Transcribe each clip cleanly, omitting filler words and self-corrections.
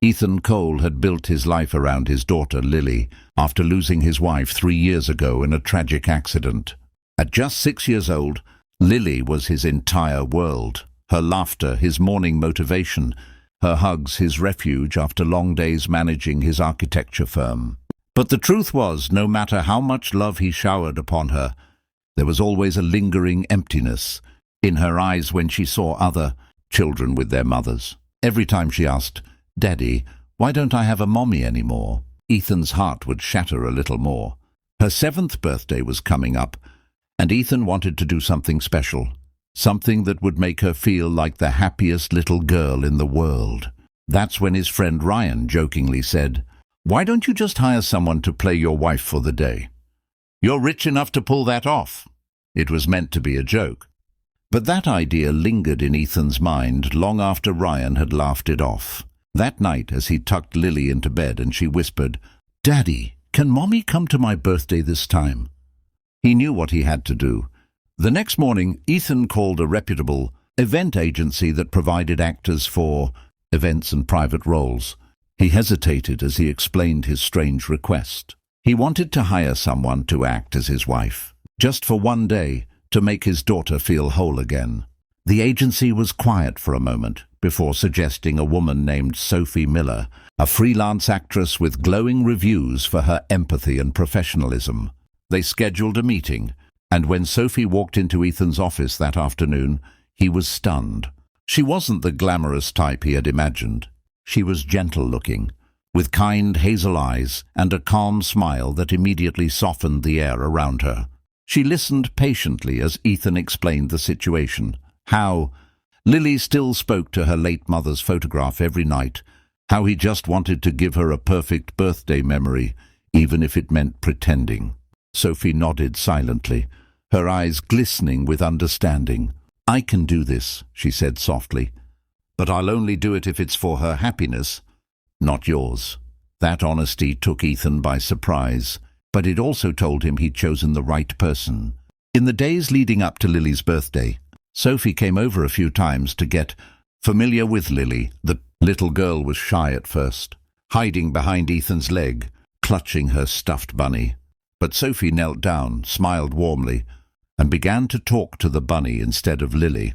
Ethan Cole had built his life around his daughter Lily after losing his wife 3 years ago in a tragic accident. At just 6 years old, Lily was his entire world. Her laughter, his morning motivation, her hugs, his refuge after long days managing his architecture firm. But the truth was, no matter how much love he showered upon her, there was always a lingering emptiness in her eyes when she saw other children with their mothers. Every time she asked, "Daddy, why don't I have a mommy anymore?" Ethan's heart would shatter a little more. Her 7th birthday was coming up, and Ethan wanted to do something special, something that would make her feel like the happiest little girl in the world. That's when his friend Ryan jokingly said, "Why don't you just hire someone to play your wife for the day? You're rich enough to pull that off." It was meant to be a joke. But that idea lingered in Ethan's mind long after Ryan had laughed it off. That night, as he tucked Lily into bed and she whispered, "Daddy, can Mommy come to my birthday this time?" He knew what he had to do. The next morning, Ethan called a reputable event agency that provided actors for events and private roles. He hesitated as he explained his strange request. He wanted to hire someone to act as his wife, just for one day, to make his daughter feel whole again. The agency was quiet for a moment before suggesting a woman named Sophie Miller, a freelance actress with glowing reviews for her empathy and professionalism. They scheduled a meeting, and when Sophie walked into Ethan's office that afternoon, he was stunned. She wasn't the glamorous type he had imagined. She was gentle-looking, with kind hazel eyes and a calm smile that immediately softened the air around her. She listened patiently as Ethan explained the situation. How Lily still spoke to her late mother's photograph every night, how he just wanted to give her a perfect birthday memory, even if it meant pretending. Sophie nodded silently, her eyes glistening with understanding. "I can do this," she said softly, "but I'll only do it if it's for her happiness, not yours." That honesty took Ethan by surprise, but it also told him he'd chosen the right person. In the days leading up to Lily's birthday, Sophie came over a few times to get familiar with Lily. The little girl was shy at first, hiding behind Ethan's leg, clutching her stuffed bunny. But Sophie knelt down, smiled warmly, and began to talk to the bunny instead of Lily.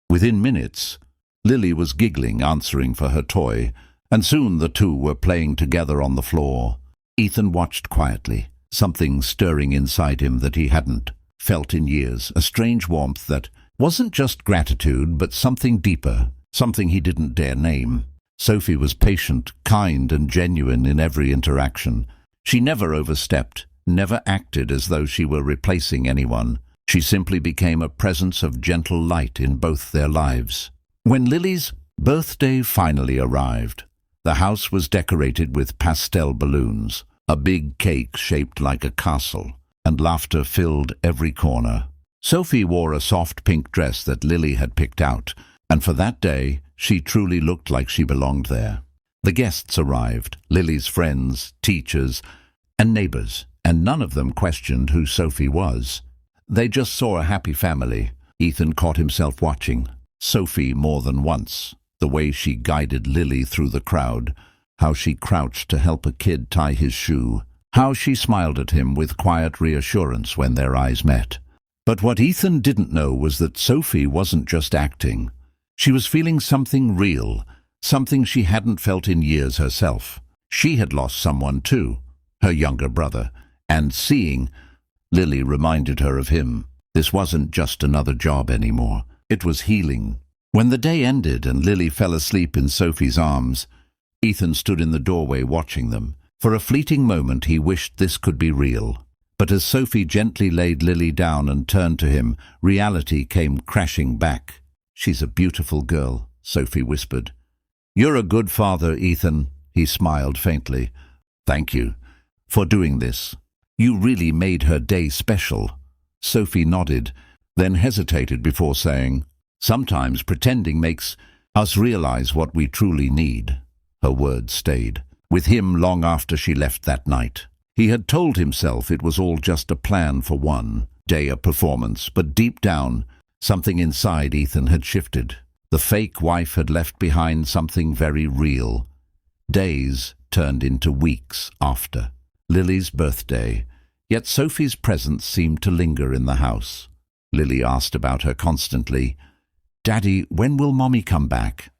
Within minutes, Lily was giggling, answering for her toy, and soon the two were playing together on the floor. Ethan watched quietly, something stirring inside him that he hadn't felt in years, a strange warmth that wasn't just gratitude but something deeper, something he didn't dare name. Sophie was patient, kind, and genuine in every interaction. She never overstepped, never acted as though she were replacing anyone. She simply became a presence of gentle light in both their lives. When Lily's birthday finally arrived, the house was decorated with pastel balloons, a big cake shaped like a castle, and laughter filled every corner. Sophie wore a soft pink dress that Lily had picked out, and for that day, she truly looked like she belonged there. The guests arrived, Lily's friends, teachers, and neighbors, and none of them questioned who Sophie was. They just saw a happy family. Ethan caught himself watching Sophie more than once, the way she guided Lily through the crowd, how she crouched to help a kid tie his shoe, how she smiled at him with quiet reassurance when their eyes met. But what Ethan didn't know was that Sophie wasn't just acting. She was feeling something real, something she hadn't felt in years herself. She had lost someone too, her younger brother, and seeing Lily reminded her of him. This wasn't just another job anymore. It was healing. When the day ended and Lily fell asleep in Sophie's arms, Ethan stood in the doorway watching them. For a fleeting moment he wished this could be real. But as Sophie gently laid Lily down and turned to him, reality came crashing back. "She's a beautiful girl," Sophie whispered. "You're a good father, Ethan," he smiled faintly. "Thank you for doing this. You really made her day special." Sophie nodded, then hesitated before saying, "Sometimes pretending makes us realize what we truly need." Her words stayed with him long after she left that night. He had told himself it was all just a plan for one day of performance, but deep down, something inside Ethan had shifted. The fake wife had left behind something very real, Days turned into weeks after Lily's birthday, yet Sophie's presence seemed to linger in the house. Lily asked about her constantly. "Daddy, when will Mommy come back?"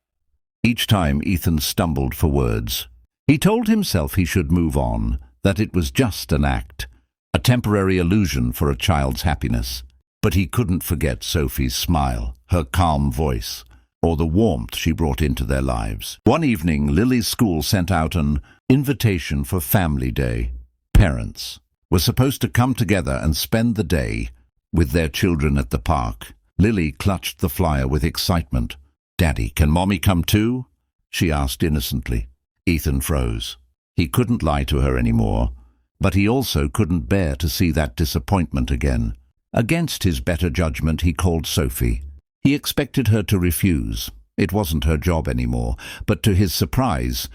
Each time Ethan stumbled for words. He told himself he should move on, that it was just an act, a temporary illusion for a child's happiness. But he couldn't forget Sophie's smile, her calm voice, or the warmth she brought into their lives. One evening, Lily's school sent out an invitation for Family Day. Parents were supposed to come together and spend the day with their children at the park. Lily clutched the flyer with excitement. "Daddy, can Mommy come too?" she asked innocently. Ethan froze. He couldn't lie to her anymore, but he also couldn't bear to see that disappointment again. Against his better judgment, he called Sophie. He expected her to refuse. It wasn't her job anymore, but to his surprise,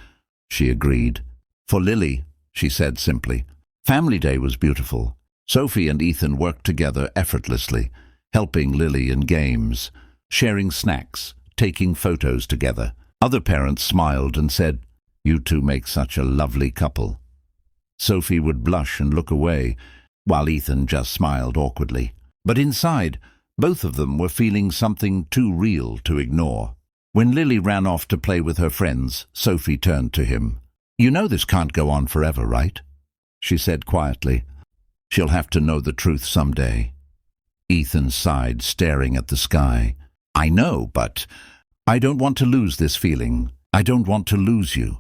she agreed. "For Lily," she said simply. Family Day was beautiful. Sophie and Ethan worked together effortlessly, helping Lily in games, sharing snacks, taking photos together. Other parents smiled and said, "You two make such a lovely couple." Sophie would blush and look away, while Ethan just smiled awkwardly. But inside, both of them were feeling something too real to ignore. When Lily ran off to play with her friends, Sophie turned to him. "You know this can't go on forever, right?" she said quietly. "She'll have to know the truth someday." Ethan sighed, staring at the sky. "I know, but I don't want to lose this feeling. I don't want to lose you."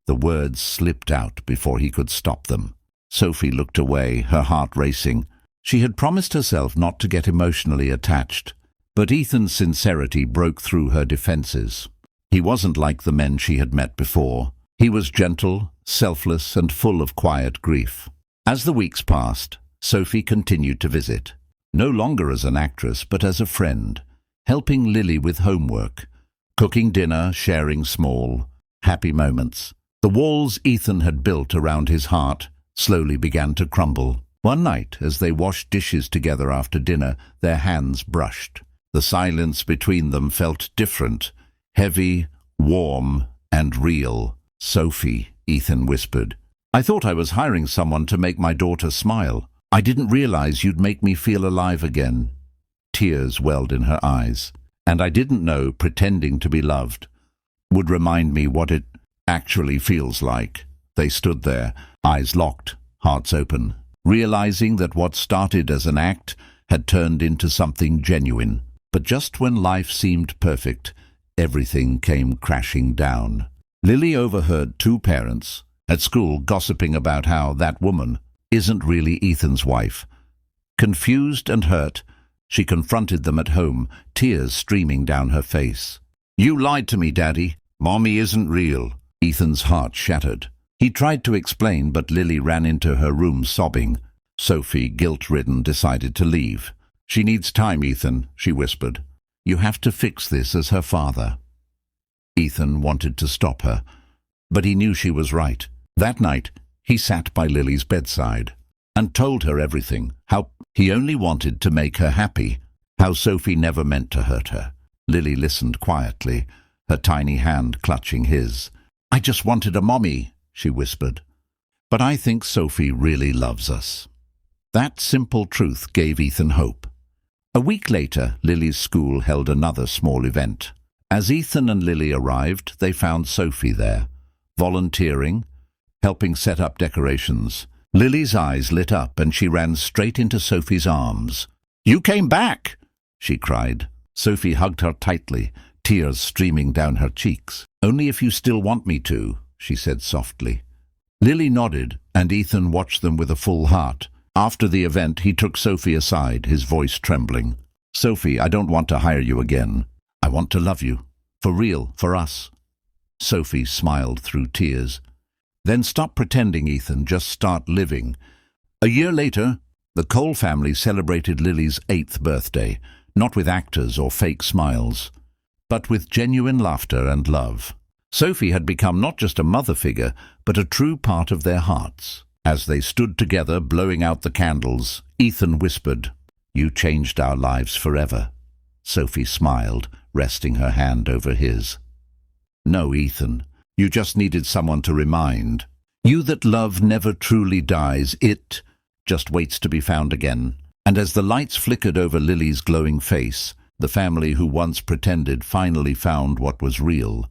The words slipped out before he could stop them. Sophie looked away, her heart racing. She had promised herself not to get emotionally attached, but Ethan's sincerity broke through her defenses. He wasn't like the men she had met before. He was gentle, selfless, and full of quiet grief. As the weeks passed, Sophie continued to visit, no longer as an actress but as a friend, helping Lily with homework, cooking dinner, sharing small, happy moments. The walls Ethan had built around his heart slowly began to crumble. One night, as they washed dishes together after dinner, their hands brushed. The silence between them felt different, heavy, warm, and real. "Sophie," Ethan whispered, "I thought I was hiring someone to make my daughter smile. I didn't realize you'd make me feel alive again." Tears welled in her eyes. "And I didn't know pretending to be loved would remind me what it actually feels like." They stood there, eyes locked, hearts open, realizing that what started as an act had turned into something genuine. But just when life seemed perfect, everything came crashing down. Lily overheard two parents at school gossiping about how that woman isn't really Ethan's wife. Confused and hurt, she confronted them at home, tears streaming down her face. "You lied to me, Daddy. Mommy isn't real." Ethan's heart shattered. He tried to explain, but Lily ran into her room sobbing. Sophie, guilt-ridden, decided to leave. "She needs time, Ethan," she whispered. "You have to fix this as her father." Ethan wanted to stop her, but he knew she was right. That night, he sat by Lily's bedside and told her everything, how he only wanted to make her happy, how Sophie never meant to hurt her. Lily listened quietly, her tiny hand clutching his. "I just wanted a mommy," she whispered. "But I think Sophie really loves us." That simple truth gave Ethan hope. A week later, Lily's school held another small event. As Ethan and Lily arrived, they found Sophie there, volunteering, helping set up decorations. Lily's eyes lit up and she ran straight into Sophie's arms. "You came back!" she cried. Sophie hugged her tightly, tears streaming down her cheeks. "Only if you still want me to," she said softly. Lily nodded, and Ethan watched them with a full heart. After the event, he took Sophie aside, his voice trembling. "Sophie, I don't want to hire you again. I want to love you. For real, for us." Sophie smiled through tears. "Then stop pretending, Ethan. Just start living." A year later, the Cole family celebrated Lily's 8th birthday, not with actors or fake smiles, but with genuine laughter and love. Sophie had become not just a mother figure, but a true part of their hearts. As they stood together, blowing out the candles, Ethan whispered, "You changed our lives forever." Sophie smiled, resting her hand over his. "No, Ethan, You just needed someone to remind you that love never truly dies. It just waits to be found again. And as the lights flickered over Lily's glowing face, the family who once pretended finally found what was real.